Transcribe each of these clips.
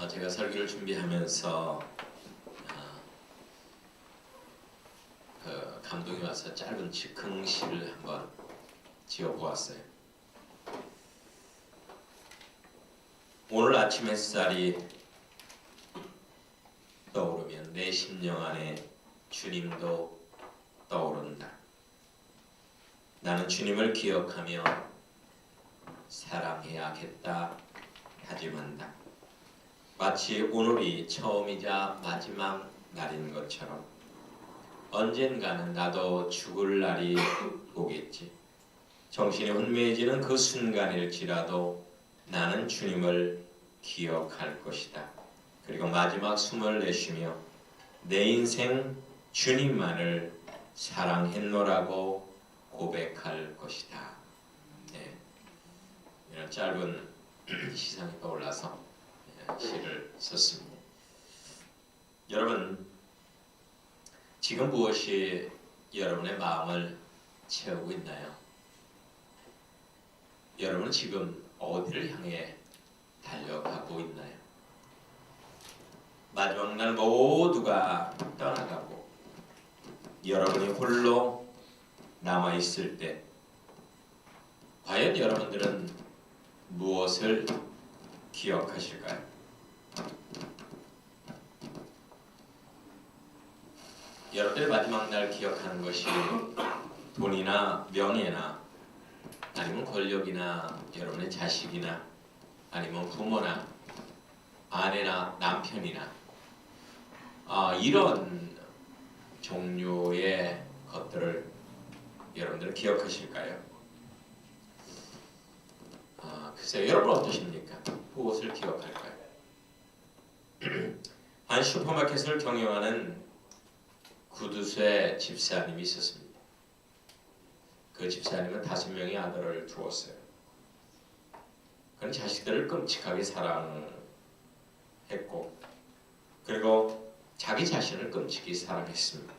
제가 설교를 준비하면서 감동이 와서 짧은 즉흥시를 한번 지어보았어요. 오늘 아침 햇살이 떠오르면 내 심령 안에 주님도 떠오른다. 나는 주님을 기억하며 사랑해야겠다 다짐한다. 마치 오늘이 처음이자 마지막 날인 것처럼 언젠가는 나도 죽을 날이 오겠지. 정신이 혼미해지는 그 순간일지라도 나는 주님을 기억할 것이다. 그리고 마지막 숨을 내쉬며 내 인생 주님만을 사랑했노라고 고백할 것이다. 네. 이런 짧은 시상이 떠올라서 시를 썼습니다. 여러분, 지금 무엇이 여러분의 마음을 채우고 있나요? 여러분은 지금 어디를 향해 달려가고 있나요? 마지막 날 모두가 떠나가고 여러분이 홀로 남아있을 때 과연 여러분들은 무엇을 기억하실까요? 여러분들의 마지막 날 기억하는 것이 돈이나 명예나 아니면 권력이나 여러분의 자식이나 아니면 부모나 아내나 남편이나 이런 종류의 것들을 여러분들은 기억하실까요? 글쎄요, 여러분 어떠십니까? 무엇을 기억할까요? 한 슈퍼마켓을 경영하는 구두쇠 집사님이 있었습니다. 그 집사님은 5명의 아들을 두었어요. 그는 자식들을 끔찍하게 사랑했고 그리고 자기 자신을 끔찍히 사랑했습니다.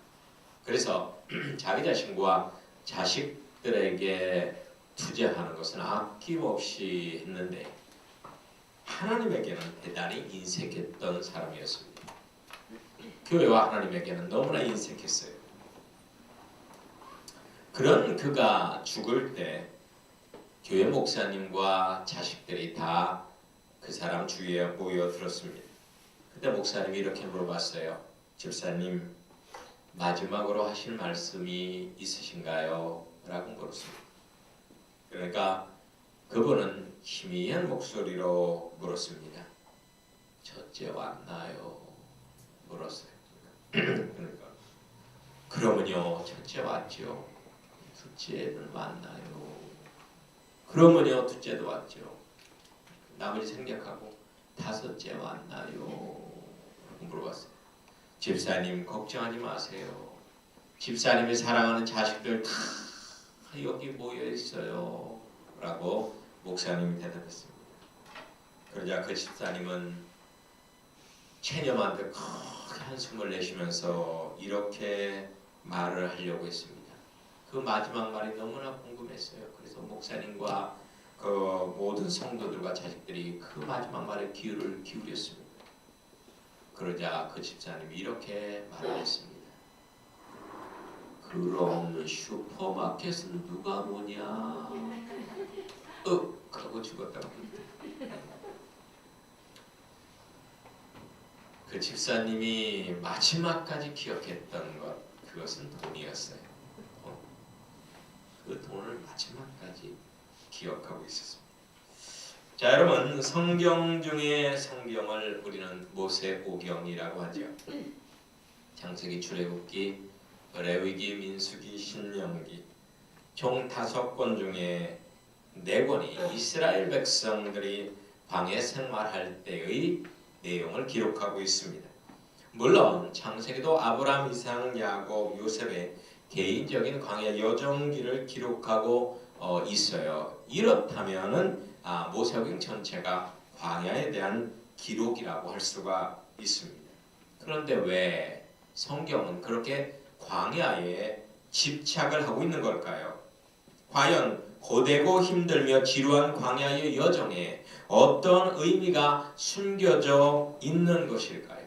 그래서 자기 자신과 자식들에게 투자하는 것은 아낌없이 했는데 하나님에게는 대단히 인색했던 사람이었습니다. 교회와 하나님에게는 너무나 인색했어요. 그런 그가 죽을 때 교회 목사님과 자식들이 다 그 사람 주위에 모여들었습니다. 그때 목사님이 이렇게 물어봤어요. 집사님, 마지막으로 하실 말씀이 있으신가요? 라고 물었습니다. 그러니까 그분은 희미한 목소리로 물었습니다. 첫째 왔나요? 물었어요. 그러니까 그러면요, 첫째 왔죠. 둘째는 왔나요? 그러면요, 둘째도 왔죠. 나머지 생략하고 다섯째 왔나요? 물어봤어요. 집사님 걱정하지 마세요. 집사님이 사랑하는 자식들 다 여기 모여 있어요. 라고 목사님이 대답했습니다. 그러자 그 집사님은 체념한테 크게 한숨을 내쉬면서 이렇게 말을 하려고 했습니다. 그 마지막 말이 너무나 궁금했어요. 그래서 목사님과 그 모든 성도들과 자식들이 그 마지막 말에 귀를 기울였습니다. 그러자 그 집사님이 이렇게 말을 했습니다. 그럼 슈퍼마켓은 누가 보냐? 하고 죽었다고 합니다. 그 집사님이 마지막까지 기억했던 것, 그것은 돈이었어요. 그 돈을 마지막까지 기억하고 있었습니다. 자, 여러분, 성경 중에 성경을 우리는 모세오경이라고 하죠. 창세기, 출애굽기, 레위기, 민수기, 신명기 총 5권 중에 4권이 이스라엘 백성들이 광야 생활할 때의 내용을 기록하고 있습니다. 물론 창세기도 아브라함, 이삭, 야곱, 요셉의 개인적인 광야 여정기를 기록하고 있어요. 이렇다면은 모세오경 전체가 광야에 대한 기록이라고 할 수가 있습니다. 그런데 왜 성경은 그렇게 광야에 집착을 하고 있는 걸까요? 과연 고되고 힘들며 지루한 광야의 여정에 어떤 의미가 숨겨져 있는 것일까요?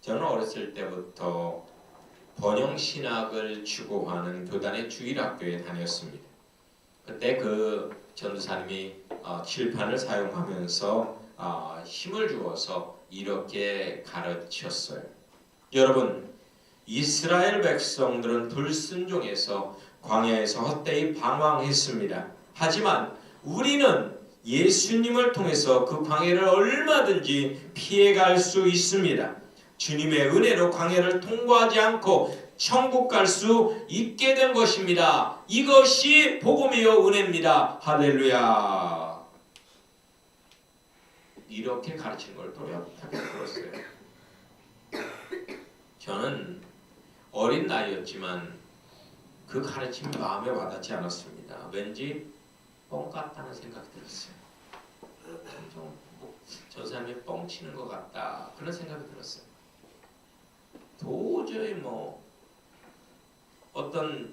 저는 어렸을 때부터 번영신학을 추구하는 교단의 주일학교에 다녔습니다. 그때 그 전도사님이 칠판을 사용하면서 힘을 주어서 이렇게 가르쳤어요. 여러분, 이스라엘 백성들은 불순종해서 광야에서 헛되이 방황했습니다. 하지만 우리는 예수님을 통해서 그 광야를 얼마든지 피해갈 수 있습니다. 주님의 은혜로 광야를 통과하지 않고 천국 갈 수 있게 된 것입니다. 이것이 복음이요 은혜입니다. 할렐루야. 이렇게 가르치는 걸 또렷하게 들었어요. 저는 어린 나이였지만 그 가르침이 마음에 와닿지 않았습니다. 왠지 뻥 같다는 생각이 들었어요. 저 사람이 뻥치는 것 같다 그런 생각이 들었어요. 도저히 어떤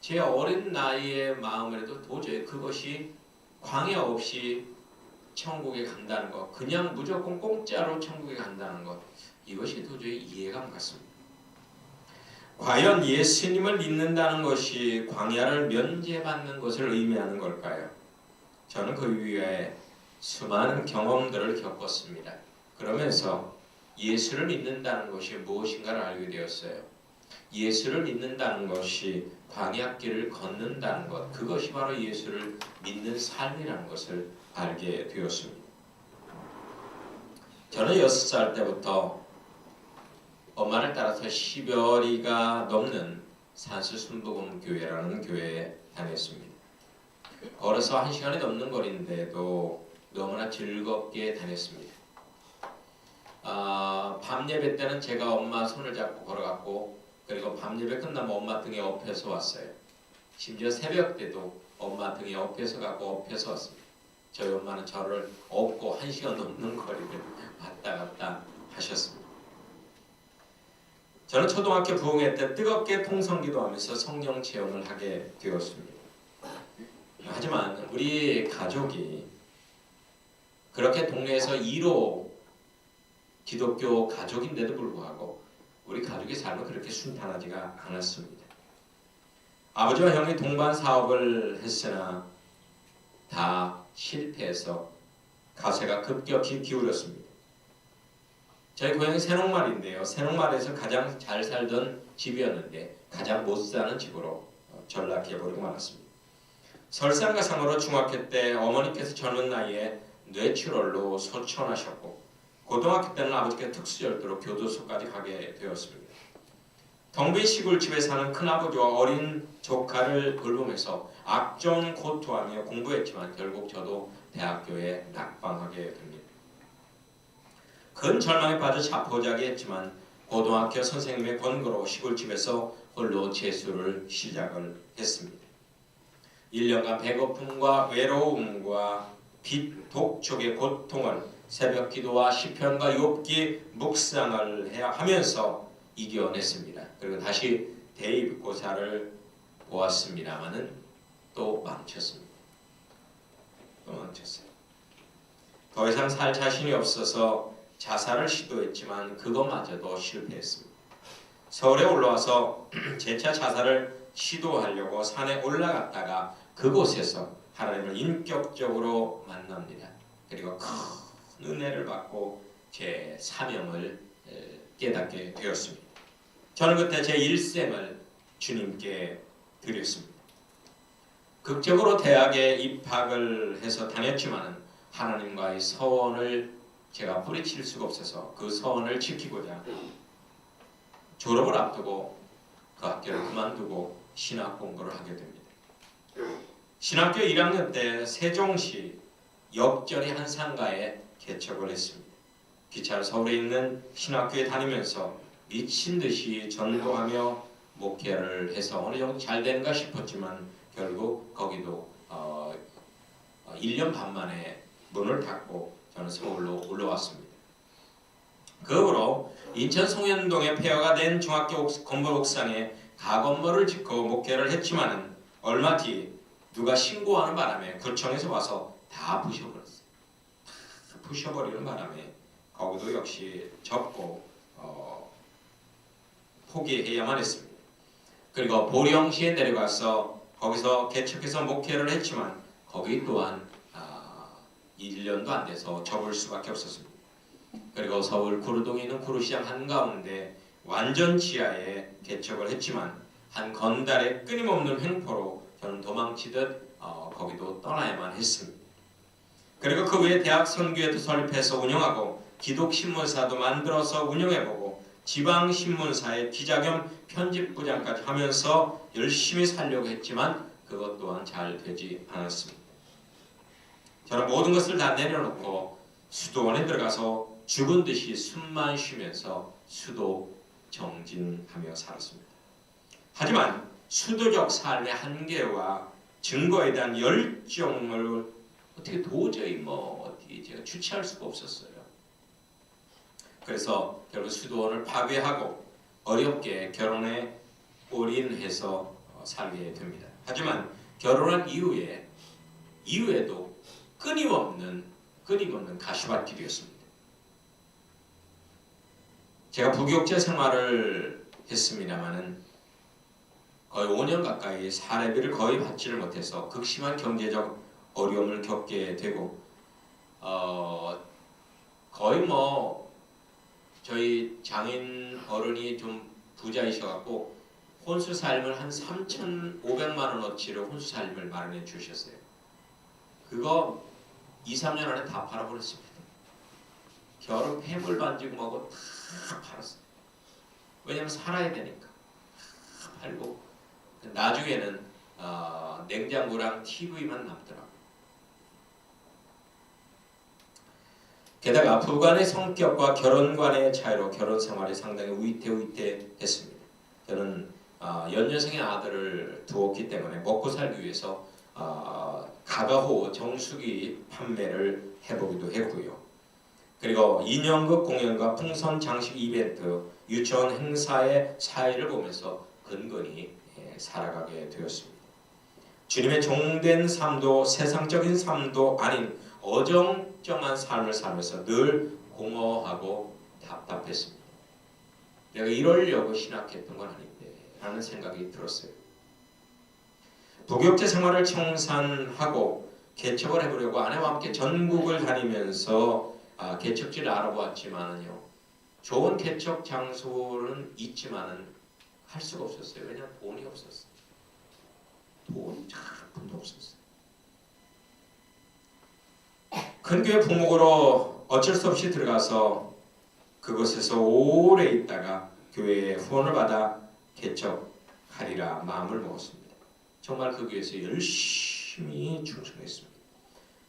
제 어린 나이의 마음에도 도저히 그것이 광야 없이 천국에 간다는 것, 그냥 무조건 공짜로 천국에 간다는 것, 이것이 도저히 이해가 안 갔습니다. 과연 예수님을 믿는다는 것이 광야를 면제받는 것을 의미하는 걸까요? 저는 그 이후에 수많은 경험들을 겪었습니다. 그러면서 예수를 믿는다는 것이 무엇인가를 알게 되었어요. 예수를 믿는다는 것이 광야길을 걷는다는 것, 그것이 바로 예수를 믿는 삶이라는 것을 알게 되었습니다. 저는 6살 때부터 엄마를 따라서 10여리가 넘는 산수순복음교회라는 교회에 다녔습니다. 걸어서 1시간이 넘는 거리인데도 너무나 즐겁게 다녔습니다. 밤 예배 때는 제가 엄마 손을 잡고 걸어갔고, 그리고 밤 예배 끝나면 엄마 등에 업혀서 왔어요. 심지어 새벽 때도 엄마 등에 업혀서 가고 업혀서 왔습니다. 저희 엄마는 저를 업고 1시간 넘는 거리를 왔다 갔다 하셨습니다. 저는 초등학교 부흥회 때 뜨겁게 통성기도하면서 성령 체험을 하게 되었습니다. 하지만 우리 가족이 그렇게 동네에서 1호 기독교 가족인데도 불구하고 우리 가족의 삶은 그렇게 순탄하지가 않았습니다. 아버지와 형이 동반 사업을 했으나 다 실패해서 가세가 급격히 기울었습니다. 저희 고향이 새농말인데요. 새농말에서 가장 잘 살던 집이었는데 가장 못 사는 집으로 전락해버리고 말았습니다. 설상가상으로 중학교 때 어머니께서 젊은 나이에 뇌출혈로 소천하셨고, 고등학교 때는 아버지께서 특수절도로 교도소까지 가게 되었습니다. 텅빈 시골집에 사는 큰아버지와 어린 조카를 돌보면서 악정 고투하며 공부했지만 결국 저도 대학교에 낙방하게 됩니다. 큰 절망에 빠져 자포자기했지만 고등학교 선생님의 권고로 시골집에서 홀로 재수를 시작을 했습니다. 1년간 배고픔과 외로움과 빚, 독촉의 고통을 새벽 기도와 시편과 욥기 묵상을 하면서 이겨냈습니다. 그리고 다시 대입고사를 보았습니다마는 또 망쳤습니다. 또 망쳤어요. 더 이상 살 자신이 없어서 자살을 시도했지만 그것마저도 실패했습니다. 서울에 올라와서 재차 자살을 시도하려고 산에 올라갔다가 그곳에서 하나님을 인격적으로 만납니다. 그리고 큰 은혜를 받고 제 사명을 깨닫게 되었습니다. 저는 그때 제 일생을 주님께 드렸습니다. 극적으로 대학에 입학을 해서 다녔지만 하나님과의 서원을 제가 뿌리칠 수가 없어서 그 서원을 지키고자 졸업을 앞두고 그 학교를 그만두고 신학 공부를 하게 됩니다. 신학교 1학년 때 세종시 역전의 한 상가에 개척을 했습니다. 기차로 서울에 있는 신학교에 다니면서 미친 듯이 전도하며 목회를 해서 어느 정도 잘 되는가 싶었지만 결국 거기도 1년 반 만에 문을 닫고 저는 서울로 올라왔습니다. 그 후로 인천 송현동에 폐허가 된 중학교 건물 옥상에 가건물을 짓고 목회를 했지만 얼마 뒤 누가 신고하는 바람에 구청에서 와서 다 부셔버렸어요. 다 부셔버리는 바람에 거기도 역시 접고 포기해야만 했습니다. 그리고 보령시에 내려가서 거기서 개척해서 목회를 했지만 거기 또한 1년도 안 돼서 접을 수밖에 없었습니다. 그리고 서울 구루동에 있는 구루시장 한가운데 완전 지하에 개척을 했지만 한 건달의 끊임없는 횡포로 저는 도망치듯 거기도 떠나야만 했습니다. 그리고 그 외에 대학 선교회도 설립해서 운영하고 기독신문사도 만들어서 운영해보고 지방신문사의 기자 겸 편집부장까지 하면서 열심히 살려고 했지만 그것 또한 잘 되지 않았습니다. 저는 모든 것을 다 내려놓고 수도원에 들어가서 죽은 듯이 숨만 쉬면서 수도 정진하며 살았습니다. 하지만 수도적 삶의 한계와 증거에 대한 열정을 어떻게 도저히 어떻게 제가 주체할 수가 없었어요. 그래서 결국 수도원을 파괴하고 어렵게 결혼에 올인해서 살게 됩니다. 하지만 결혼한 이후에도 끊임없는 가시밭길이었습니다. 제가 부교육자 생활을 했습니다마는 거의 5년 가까이 사례비를 거의 받지를 못해서 극심한 경제적 어려움을 겪게 되고 거의 저희 장인 어른이 좀 부자이셔갖고 혼수 살림을 한 3,500만 원어치를 혼수 살림을 마련해 주셨어요. 그거 2-3년 안에 다 팔아버렸습니다. 결혼 폐물 반지고 뭐고 다 팔았어요. 왜냐면 살아야 되니까 다 팔고 나중에는 냉장고랑 TV만 남더라고요. 게다가 부부간의 성격과 결혼관의 차이로 결혼 생활이 상당히 위태했습니다. 저는 연여생의 아들을 두었기 때문에 먹고 살기 위해서 가가호 정수기 판매를 해보기도 했고요. 그리고 인형극 공연과 풍선 장식 이벤트, 유치원 행사의 사회를 보면서 근근히 살아가게 되었습니다. 주님의 종된 삶도 세상적인 삶도 아닌 어정쩡한 삶을 살면서 늘 공허하고 답답했습니다. 내가 이러려고 신학했던 건 아닌데 라는 생각이 들었어요. 부교육자 생활을 청산하고 개척을 해보려고 아내와 함께 전국을 다니면서 개척지를 알아보았지만은요, 좋은 개척 장소는 있지만은 할 수가 없었어요. 왜냐하면 돈이 없었어요. 돈이 참 없었어요. 큰 교회 부목으로 어쩔 수 없이 들어가서 그곳에서 오래 있다가 교회에 후원을 받아 개척하리라 마음을 먹었습니다. 정말 그 교회에서 열심히 충성했습니다.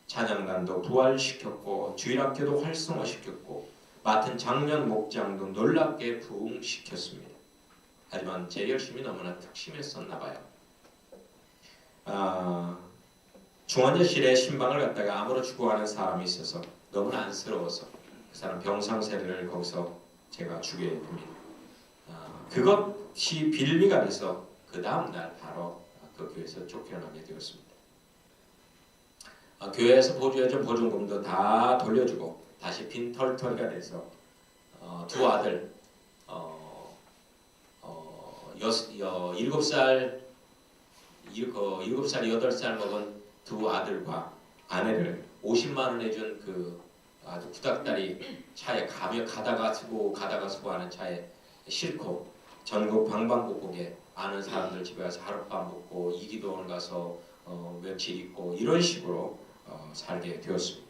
찬양단도 부활시켰고 주일학교도 활성화시켰고 맡은 장년 목장도 놀랍게 부흥시켰습니다. 하지만 제 열심이 너무나 특심했었나 봐요. 중환자실에 신방을 갖다가 암으로 죽어가는 사람이 있어서 너무나 안쓰러워서 그 사람 병상세례를 거기서 제가 주게 됩니다. 그것이 빌미가 돼서 그 다음날 바로 그 교회에서 쫓겨나게 되었습니다. 교회에서 보조해준 보증금도 다 돌려주고 다시 빈털터리가 돼서 두 아들 7살 8살 먹은 두 아들과 아내를 50만 원 해준 그 아주 구닥다리 차에 가다가 쓰고 하는 차에 싣고 전국 방방곡곡에 아는 사람들 집에 가서 하룻밤 묵고 이기도원 가서 며칠 있고 이런 식으로 살게 되었습니다.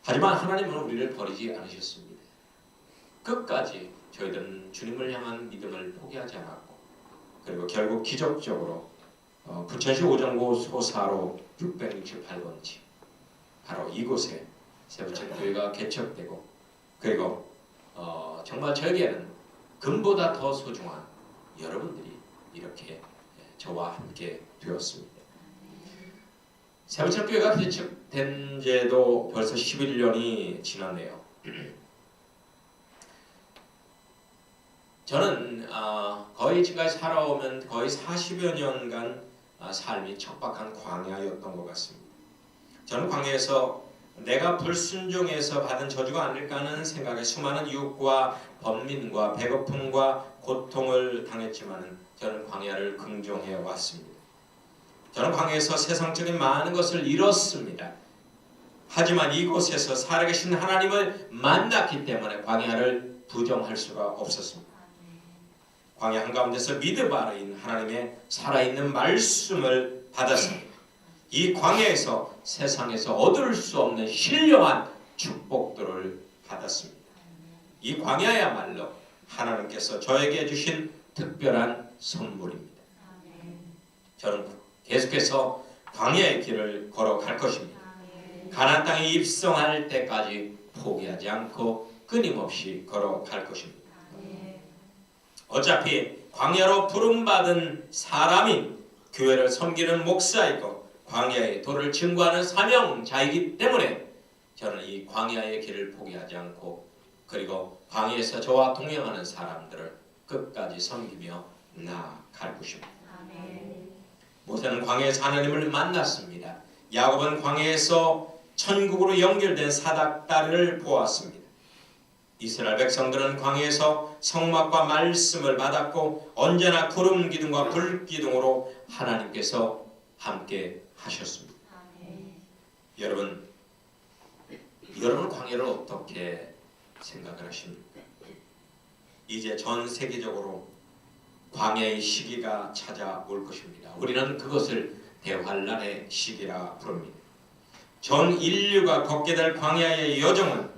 하지만 하나님은 우리를 버리지 않으셨습니다. 끝까지 저희들은 주님을 향한 믿음을 포기하지 않았고 그리고 결국 기적적으로 부천시 오정고 소사로 668번지 바로 이곳에 세부천교회가 개척되고 그리고 정말 저에게는 금보다 더 소중한 여러분들이 이렇게 저와 함께 되었습니다. 세부천교회가 개척된 지도 벌써 11년이 지났네요. 저는 거의 지금까지 살아오면 거의 40여 년간 삶이 척박한 광야였던 것 같습니다. 저는 광야에서 내가 불순종해서 받은 저주가 아닐까 하는 생각에 수많은 유혹과 번민과 배고픔과 고통을 당했지만 저는 광야를 긍정해 왔습니다. 저는 광야에서 세상적인 많은 것을 잃었습니다. 하지만 이곳에서 살아계신 하나님을 만났기 때문에 광야를 부정할 수가 없었습니다. 광야 한가운데서 미드바르인 하나님의 살아있는 말씀을 받았습니다. 이 광야에서 세상에서 얻을 수 없는 신령한 축복들을 받았습니다. 이 광야야말로 하나님께서 저에게 주신 특별한 선물입니다. 저는 계속해서 광야의 길을 걸어갈 것입니다. 가나안 땅에 입성할 때까지 포기하지 않고 끊임없이 걸어갈 것입니다. 어차피 광야로 부름받은 사람이 교회를 섬기는 목사이고 광야의 도를 증거하는 사명자이기 때문에 저는 이 광야의 길을 포기하지 않고 그리고 광야에서 저와 동행하는 사람들을 끝까지 섬기며 나아갈 것입니다. 모세는 광야에서 하나님을 만났습니다. 야곱은 광야에서 천국으로 연결된 사닥다리를 보았습니다. 이스라엘 백성들은 광야에서 성막과 말씀을 받았고 언제나 구름 기둥과 불 기둥으로 하나님께서 함께 하셨습니다. 여러분 광야를 어떻게 생각을 하십니까? 이제 전 세계적으로 광야의 시기가 찾아올 것입니다. 우리는 그것을 대환란의 시기라 부릅니다. 전 인류가 걷게 될 광야의 여정은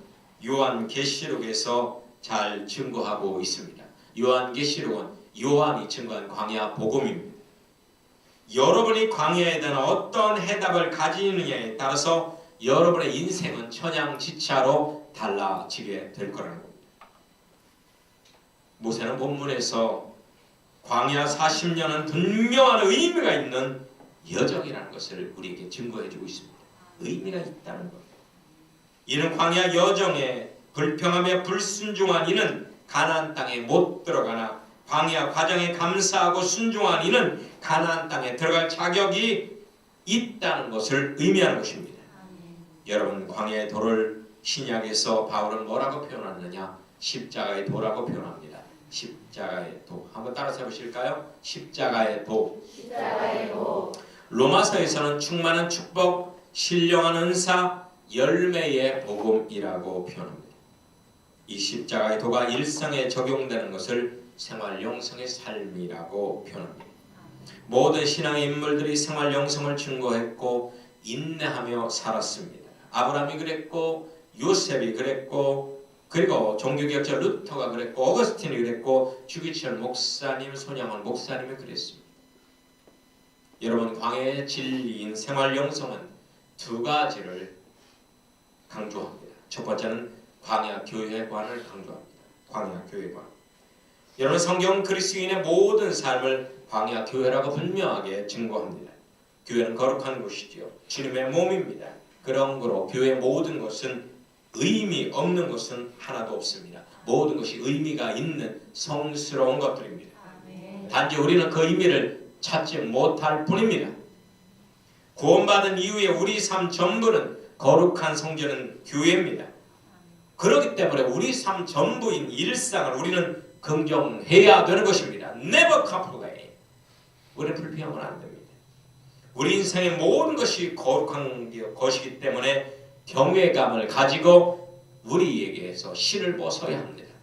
요한계시록에서 잘 증거하고 있습니다. 요한계시록은 요한이 증거한 광야 복음입니다. 여러분이 광야에 대한 어떤 해답을 가지느냐에 따라서 여러분의 인생은 천양지차로 달라지게 될 거라는 겁니다. 모세는 본문에서 광야 40년은 분명한 의미가 있는 여정이라는 것을 우리에게 증거해주고 있습니다. 의미가 있다는 것. 이는 광야 여정에 불평하며 불순종한 이는 가나안 땅에 못 들어가나 광야 과정에 감사하고 순종한 이는 가나안 땅에 들어갈 자격이 있다는 것을 의미하는 것입니다. 여러분 광야의 도를 신약에서 바울은 뭐라고 표현하느냐? 십자가의 도라고 표현합니다. 십자가의 도. 한번 따라서 해보실까요? 십자가의 도. 십자가의 도. 로마서에서는 충만한 축복, 신령한 은사, 열매의 복음이라고 표현합니다. 이 십자가의 도가 일상에 적용되는 것을 생활 영성의 삶이라고 표현합니다. 모든 신앙의 인물들이 생활 영성을 증거했고 인내하며 살았습니다. 아브라함이 그랬고 요셉이 그랬고 그리고 종교개혁자 루터가 그랬고 어거스틴이 그랬고 주기철 목사님, 손양원 목사님이 그랬습니다. 여러분 광야의 진리인 생활 영성은 두 가지를 강조합니다. 첫 번째는 광야 교회관을 강조합니다. 광야 교회관. 여러분 성경은 그리스도인의 모든 삶을 광야 교회라고 분명하게 증거합니다. 교회는 거룩한 곳이지요. 주님의 몸입니다. 그러므로 교회의 모든 것은 의미 없는 것은 하나도 없습니다. 모든 것이 의미가 있는 성스러운 것들입니다. 단지 우리는 그 의미를 찾지 못할 뿐입니다. 구원받은 이후에 우리 삶 전부는 거룩한 성전은 교회입니다. 그렇기 때문에 우리 삶 전부인 일상을 우리는 긍정해야 되는 것입니다. Never complain. 우리는 불평하면 안 됩니다. 우리 인생의 모든 것이 거룩한 것이기 때문에 경외감을 가지고 우리에게서 신을 벗어야 합니다.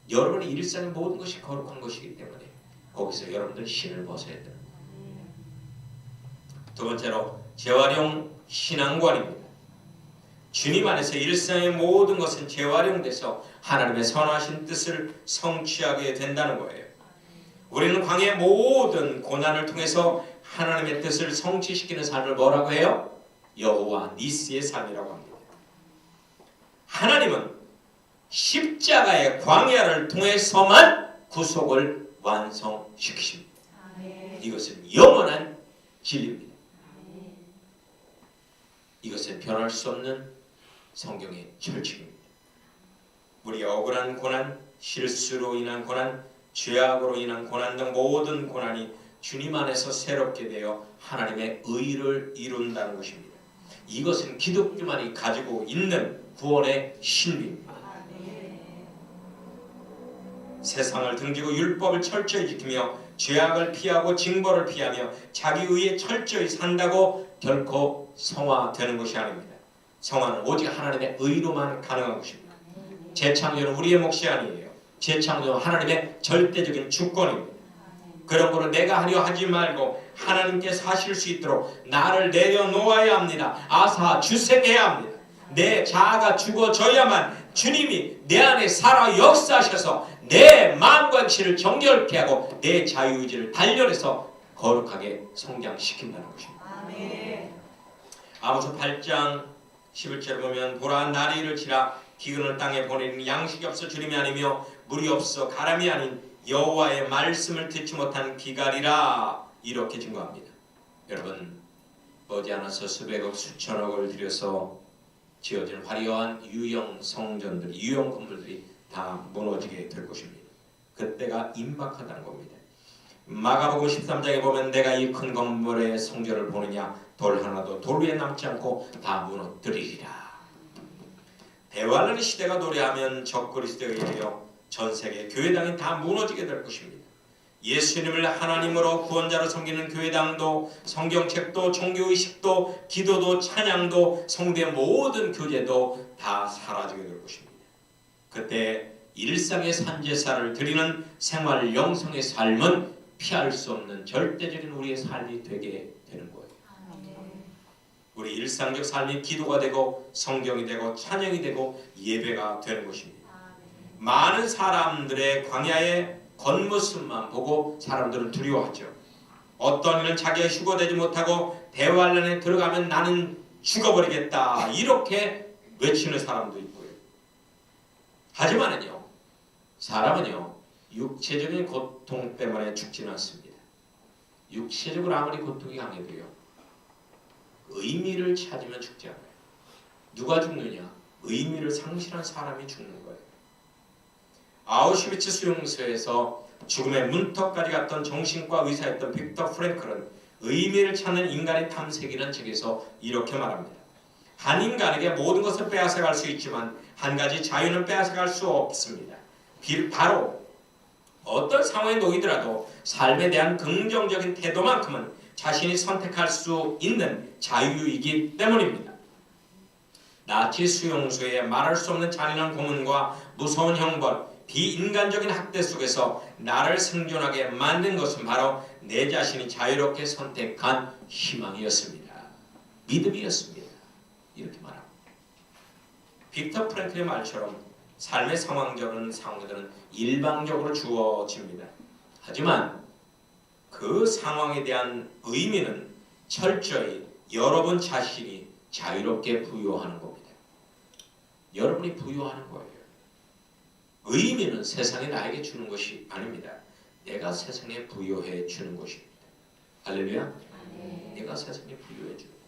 여러분의 일상의 모든 것이 거룩한 것이기 때문에 거기서 여러분들 신을 벗어야 됩니다. 두 번째로 재활용 신앙관입니다. 주님 안에서 일상의 모든 것은 재활용돼서 하나님의 선하신 뜻을 성취하게 된다는 거예요. 우리는 광야의 모든 고난을 통해서 하나님의 뜻을 성취시키는 삶을 뭐라고 해요? 여호와 니스의 삶이라고 합니다. 하나님은 십자가의 광야를 통해서만 구속을 완성시키십니다. 이것은 영원한 진리입니다. 이것은 변할 수 없는 성경의 철칙입니다. 우리의 억울한 고난, 실수로 인한 고난, 죄악으로 인한 고난 등 모든 고난이 주님 안에서 새롭게 되어 하나님의 의를 이룬다는 것입니다. 이것은 기독교만이 가지고 있는 구원의 신비입니다. 세상을 등지고 율법을 철저히 지키며 죄악을 피하고 징벌을 피하며 자기 의에 철저히 산다고 결코 성화되는 것이 아닙니다. 성화는 오직 하나님의 의로만 가능한 것입니다. 재창조는 우리의 몫이 아니에요. 재창조는 하나님의 절대적인 주권입니다. 그런 거를 내가 하려 하지 말고 하나님께서 하실 수 있도록 나를 내려놓아야 합니다. 아사 주색해야 합니다. 내 자아가 죽어져야만 주님이 내 안에 살아 역사하셔서 내 마음과 육신을 정결케 하고 내 자유의지를 단련해서 거룩하게 성장시킨다는 것입니다. 아모스 8장 11절을 보면 보라 날이 이를지라 기근을 땅에 보내는 양식이 없어 주님이 아니며 물이 없어 가람이 아닌 여호와의 말씀을 듣지 못한 기갈이라 이렇게 증거합니다. 여러분 머지않아서 수백억 수천억을 들여서 지어진 화려한 유형 성전들, 유형 건물들이 다 무너지게 될 것입니다. 그때가 임박하다는 겁니다. 마가복음 13장에 보면 내가 이 큰 건물의 성전을 보느냐 돌 하나도 돌 위에 남지 않고 다 무너뜨리리라. 대환란의 시대가 도래하면 적그리스도에 이르러 전 세계 교회당이 다 무너지게 될 것입니다. 예수님을 하나님으로 구원자로 섬기는 교회당도 성경책도 종교의식도 기도도 찬양도 성대 모든 교제도 다 사라지게 될 것입니다. 그때 일상의 산제사를 드리는 생활 영성의 삶은 피할 수 없는 절대적인 우리의 삶이 되게 되는 거예요. 우리 일상적 삶이 기도가 되고 성경이 되고 찬양이 되고 예배가 되는 것입니다. 많은 사람들의 광야의 겉모습만 보고 사람들은 두려워하죠. 어떤 이는 자기가 휴거되지 못하고 대환란에 들어가면 나는 죽어버리겠다 이렇게 외치는 사람도 있고요. 하지만은요, 사람은요 육체적인 고통 때문에 죽지는 않습니다. 육체적으로 아무리 고통이 강해도요 의미를 찾으면 죽지 않아요. 누가 죽느냐? 의미를 상실한 사람이 죽는 거예요. 아우슈비츠 수용소에서 죽음의 문턱까지 갔던 정신과 의사였던 빅터 프랭클은 의미를 찾는 인간의 탐색이라는 책에서 이렇게 말합니다. 한 인간에게 모든 것을 빼앗아갈 수 있지만 한 가지 자유는 빼앗아갈 수 없습니다. 바로 어떤 상황에 놓이더라도 삶에 대한 긍정적인 태도만큼은 자신이 선택할 수 있는 자유이기 때문입니다. 나치 수용소의 말할 수 없는 잔인한 고문과 무서운 형벌, 비인간적인 학대 속에서 나를 생존하게 만든 것은 바로 내 자신이 자유롭게 선택한 희망이었습니다. 믿음이었습니다. 이렇게 말합니다. 빅터 프랭클의 말처럼 삶의 상황들은 일방적으로 주어집니다. 하지만 그 상황에 대한 의미는 철저히 여러분 자신이 자유롭게 부여하는 겁니다. 여러분이 부여하는 거예요. 의미는 세상이 나에게 주는 것이 아닙니다. 내가 세상에 부여해 주는 것입니다. 할렐루야. 내가 세상에 부여해 주는 것.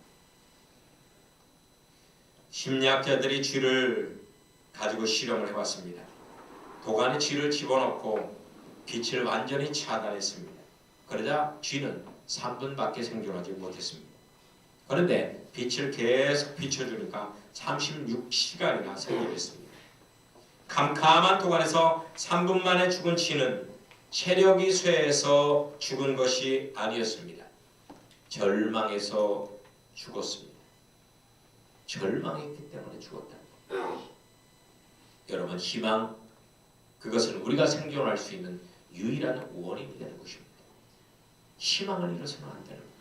심리학자들이 쥐를 가지고 실험을 해봤습니다. 도관에 쥐를 집어넣고 빛을 완전히 차단했습니다. 그러자 쥐는 3분밖에 생존하지 못했습니다. 그런데 빛을 계속 비춰주니까 36시간이나 생존했습니다. 캄캄한 도관에서 3분 만에 죽은 쥐는 체력이 쇠해서 죽은 것이 아니었습니다. 절망해서 죽었습니다. 절망했기 때문에 죽었다. 여러분, 희망, 그것은 우리가 생존할 수 있는 유일한 원인이 되는 것입니다. 희망을 잃어서는 안 되는 겁니다.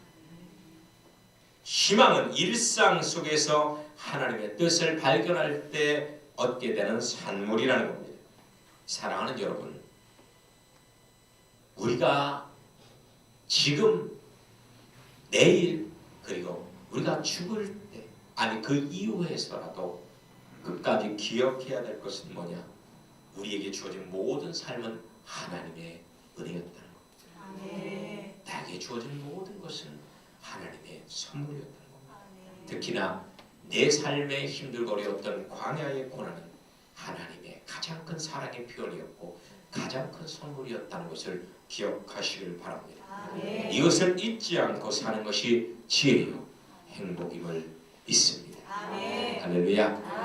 희망은 일상 속에서 하나님의 뜻을 발견할 때 얻게 되는 산물이라는 겁니다. 사랑하는 여러분, 우리가 지금, 내일, 그리고 우리가 죽을 때, 아니 그 이후에서라도 끝까지 기억해야 될 것은 뭐냐? 우리에게 주어진 모든 삶은 하나님의 은혜였다는 겁니다. 나에게 주어진 모든 것은 하나님의 선물이었다는 겁니다. 특히나 내 삶에 힘들고 어려웠던 광야의 고난은 하나님의 가장 큰 사랑의 표현이었고 가장 큰 선물이었다는 것을 기억하시길 바랍니다. 아멘. 이것을 잊지 않고 사는 것이 지혜요 행복임을 믿습니다. 아멘. 할렐루야.